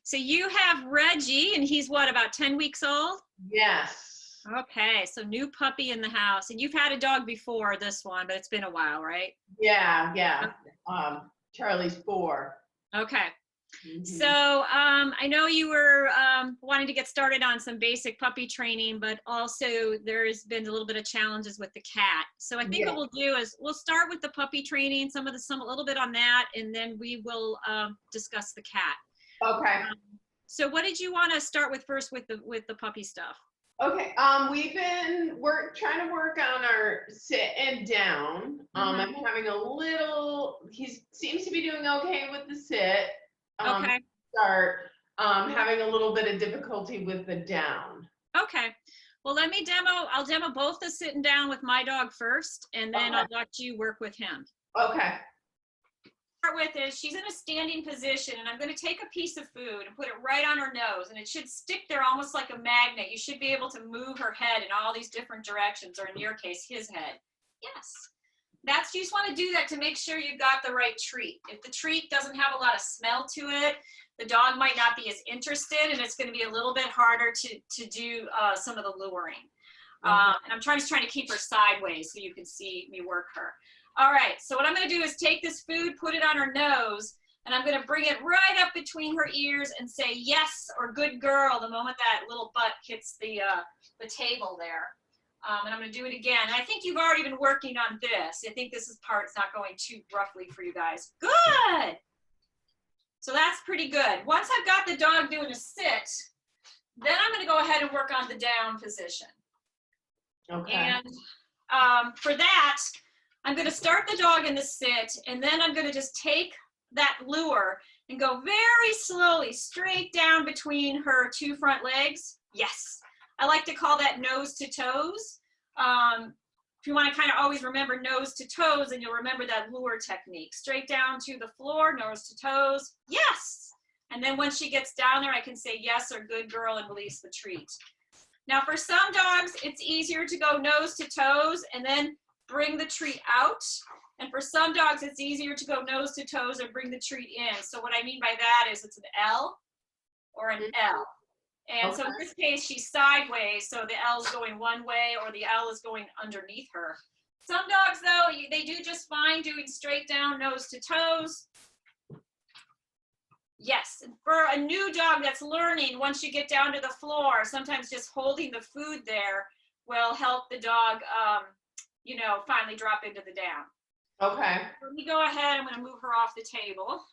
So you have Reggie, and he's what, about 10 weeks old? Yes. Okay, so new puppy in the house. And you've had a dog before this one, but it's been a while, right? Yeah, yeah. Charlie's 4. Okay. Mhm. So I know you were wanting to get started on some basic puppy training, but also there's been a little bit of challenges with the cat. So I think what we'll do is we'll start with the puppy training, a little bit on that, and then we will discuss the cat. Okay. So what did you want to start with first with the puppy stuff? Okay. We've been trying to work on our sit and down. I'm having a little. He seems to be doing okay with the sit. Okay. Start having a little bit of difficulty with the down. Okay. Well, I'll demo both the sitting down with my dog first, and then I'll let you work with him. Okay. Start with is she's in a standing position, and I'm going to take a piece of food and put it right on her nose, and it should stick there almost like a magnet. You should be able to move her head in all these different directions, or in your case, his head. Yes. You just want to do that to make sure you got the right treat. If the treat doesn't have a lot of smell to it, the dog might not be as interested, and it's going to be a little bit harder to do some of the luring. And I'm trying to keep her sideways so you can see me work her. All right, so what I'm going to do is take this food, put it on her nose, and I'm going to bring it right up between her ears and say yes or good girl the moment that little butt hits the table there. And I'm going to do it again. And I think you've already been working on this. I think this part's not going too roughly for you guys. Good. So that's pretty good. Once I've got the dog doing a sit, then I'm going to go ahead and work on the down position. Okay. And for that, I'm going to start the dog in the sit, and then I'm going to just take that lure and go very slowly straight down between her 2 front legs. Yes. I like to call that nose to toes. If you want to kind of always remember nose to toes, and you'll remember that lure technique. Straight down to the floor, nose to toes. Yes. And then when she gets down there, I can say yes or good girl and release the treat. Now for some dogs, it's easier to go nose to toes and then bring the treat out. And for some dogs, it's easier to go nose to toes and bring the treat in. So what I mean by that is it's an L or an L. And so in this case, she's sideways, so the L is going one way or the L is going underneath her. Some dogs, though, they do just fine doing straight down nose to toes. Yes, for a new dog that's learning, once you get down to the floor, sometimes just holding the food there will help the dog, you know, finally drop into the down. Okay. Let me go ahead. I'm going to move her off the table.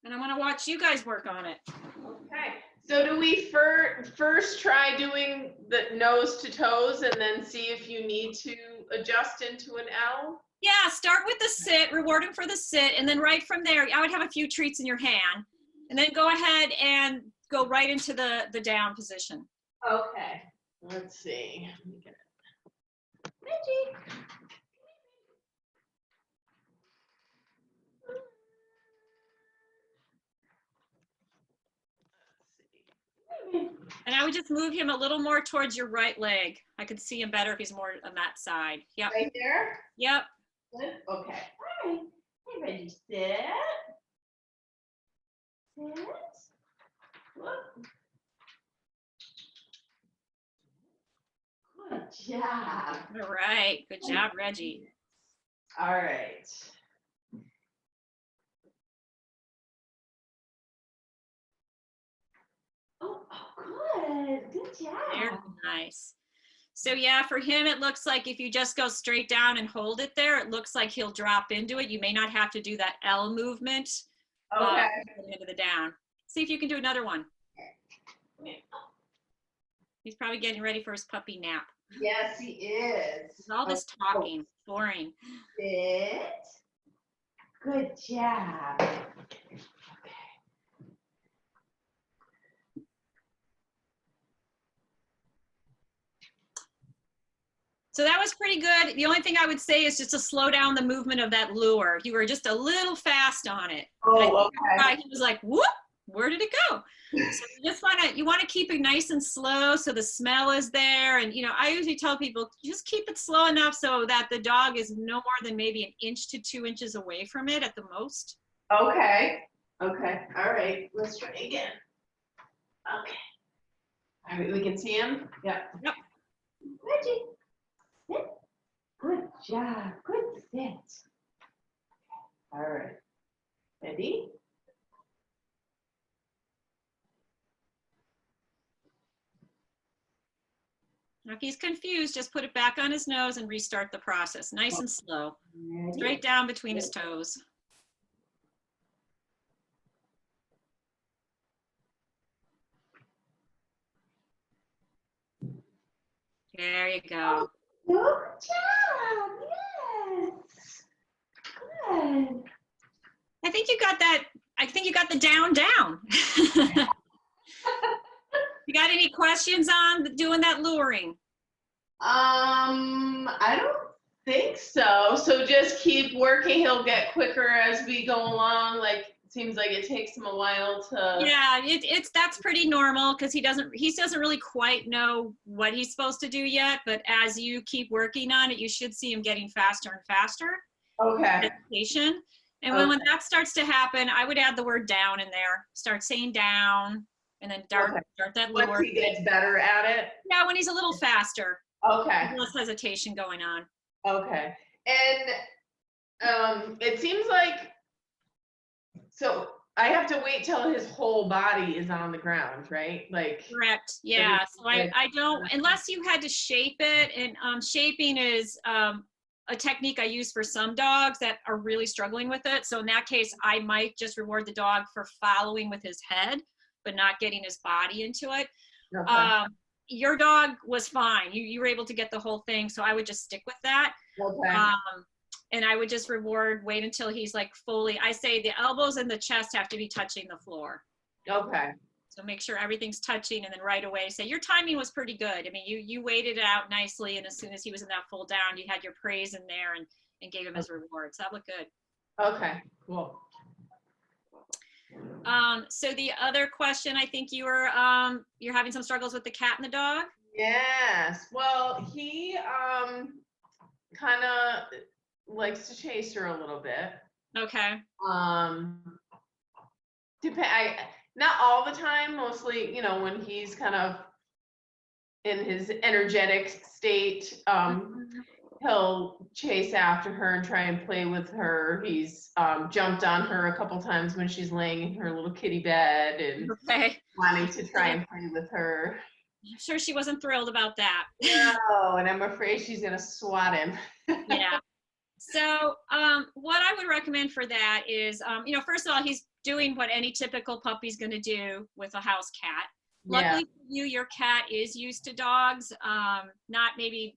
And I want to watch you guys work on it. Okay. So do we first try doing the nose to toes and then see if you need to adjust into an L? Yeah, start with the sit, reward him for the sit, and then right from there, I would have a few treats in your hand, and then go ahead and go right into the down position. Okay. Let's see. Let me get it. Reggie. And I would just move him a little more towards your right leg. I could see him better if he's more on that side. Yep. Right there? Yep. Good. Okay. All right. Hey, Reggie, sit. Sit. Look. Good job. All right. Good job, Reggie. All right. Oh, good. Good job. Very nice. So yeah, for him, it looks like if you just go straight down and hold it there, it looks like he'll drop into it. You may not have to do that L movement. Okay. Into the down. See if you can do another one. He's probably getting ready for his puppy nap. Yes, he is. All this talking, boring. Sit. Good job. So that was pretty good. The only thing I would say is just to slow down the movement of that lure. You were just a little fast on it. Oh, okay. He was like, whoop, where did it go? So you want to keep it nice and slow so the smell is there. And, you know, I usually tell people, just keep it slow enough so that the dog is no more than maybe 1 inch to 2 inches away from it at the most. Okay. Okay. All right. Let's try again. Okay. All right. We can see him. Yeah. Yep. Reggie, sit. Good job. Good sit. All right. Ready? If he's confused, just put it back on his nose and restart the process. Nice and slow. Ready? Straight down between his toes. There you go. Good job. Yes. Good. I think you got that. I think you got the down. You got any questions on doing that luring? I don't think so. So just keep working. He'll get quicker as we go along. Like, it seems like it takes him a while to. Yeah, that's pretty normal because he doesn't really quite know what he's supposed to do yet. But as you keep working on it, you should see him getting faster and faster. Okay. Education. And when that starts to happen, I would add the word down in there. Start saying down, and then start that lure. Once he gets better at it. Yeah, when he's a little faster. Okay. Less hesitation going on. Okay. And it seems like, so I have to wait till his whole body is on the ground, right? Like. Correct. Yeah. So I don't, unless you had to shape it, and shaping is a technique I use for some dogs that are really struggling with it. So in that case, I might just reward the dog for following with his head, but not getting his body into it. Okay. Your dog was fine. You were able to get the whole thing. So I would just stick with that. Okay. And I would just wait until he's like fully, I say the elbows and the chest have to be touching the floor. Okay. So make sure everything's touching, and then right away say your timing was pretty good. I mean, you waited it out nicely, and as soon as he was in that full down, you had your praise in there and gave him his rewards. That looked good. Okay, cool. So the other question, I think you were you're having some struggles with the cat and the dog. Yes. Well, he kind of likes to chase her a little bit. Okay. Not all the time, mostly, you know, when he's kind of in his energetic state, he'll chase after her and try and play with her. He's jumped on her a couple times when she's laying in her little kitty bed and wanting to try and play with her. I'm sure she wasn't thrilled about that. No, and I'm afraid she's gonna swat him. Yeah. So what I would recommend for that is, you know, first of all, he's doing what any typical puppy's going to do with a house cat. Luckily for you, your cat is used to dogs, not maybe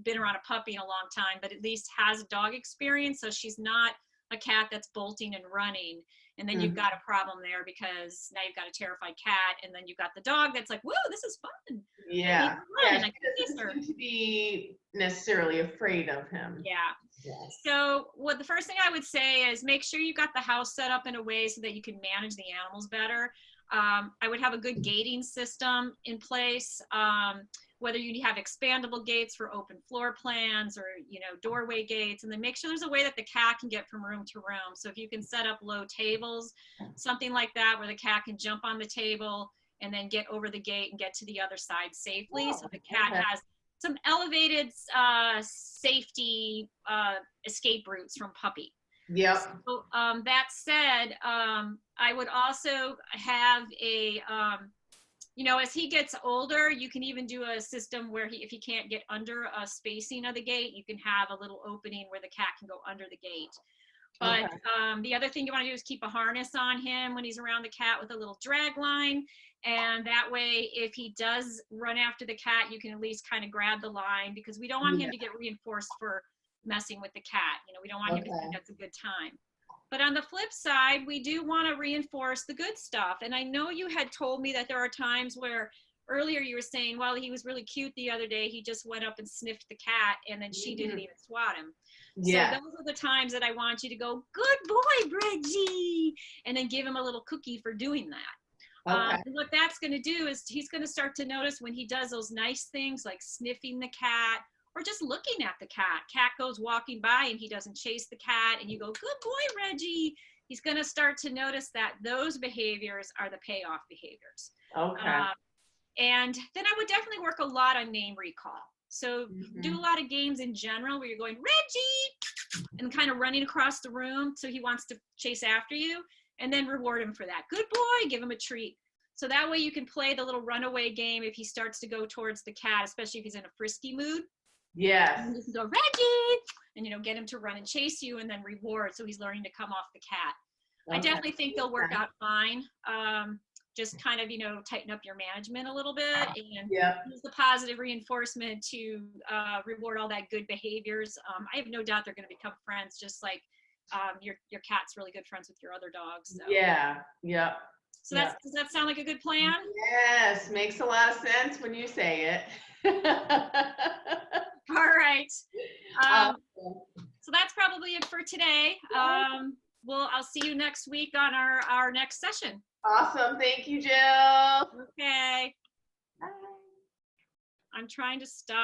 been around a puppy in a long time, but at least has a dog experience. So she's not a cat that's bolting and running. And then you've got a problem there because now you've got a terrified cat, and then you've got the dog that's like, whoa, this is fun. Yeah. She doesn't seem to be necessarily afraid of him. Yeah. Yes. So the first thing I would say is make sure you got the house set up in a way so that you can manage the animals better. I would have a good gating system in place, whether you have expandable gates for open floor plans or, you know, doorway gates, and then make sure there's a way that the cat can get from room to room. So if you can set up low tables, something like that, where the cat can jump on the table and then get over the gate and get to the other side safely. So the cat has some elevated safety escape routes from puppy. Yeah. So that said, I would also have a, you know, as he gets older, you can even do a system where if he can't get under a spacing of the gate, you can have a little opening where the cat can go under the gate. But the other thing you want to do is keep a harness on him when he's around the cat with a little drag line. And that way, if he does run after the cat, you can at least kind of grab the line, because we don't want him to get reinforced for messing with the cat. You know, we don't want him to think that's a good time. But on the flip side, we do want to reinforce the good stuff. And I know you had told me that there are times where earlier you were saying, well, he was really cute the other day. He just went up and sniffed the cat, and then she didn't even swat him. Yeah. So those are the times that I want you to go, good boy, Reggie, and then give him a little cookie for doing that. And what that's going to do is he's going to start to notice when he does those nice things like sniffing the cat or just looking at the cat. Cat goes walking by and he doesn't chase the cat, and you go, good boy, Reggie. he's going to start to notice that those behaviors are the payoff behaviors. Okay. And then I would definitely work a lot on name recall. So do a lot of games in general where you're going, Reggie, and kind of running across the room so he wants to chase after you, and then reward him for that. Good boy, give him a treat. So that way you can play the little runaway game if he starts to go towards the cat, especially if he's in a frisky mood. Yes. And you can go, Reggie, and, you know, get him to run and chase you and then reward. So he's learning to come off the cat. Okay. I definitely think they'll work out fine. Just kind of, you know, tighten up your management a little bit and use the positive reinforcement to reward all that good behaviors. I have no doubt they're going to become friends, just like your cat's really good friends with your other dogs. So. Yeah. So does that sound like a good plan? Yes, makes a lot of sense when you say it. All right. So that's probably it for today. I'll see you next week on our next session. Awesome. Thank you, Jill. Okay. Bye. I'm trying to stop.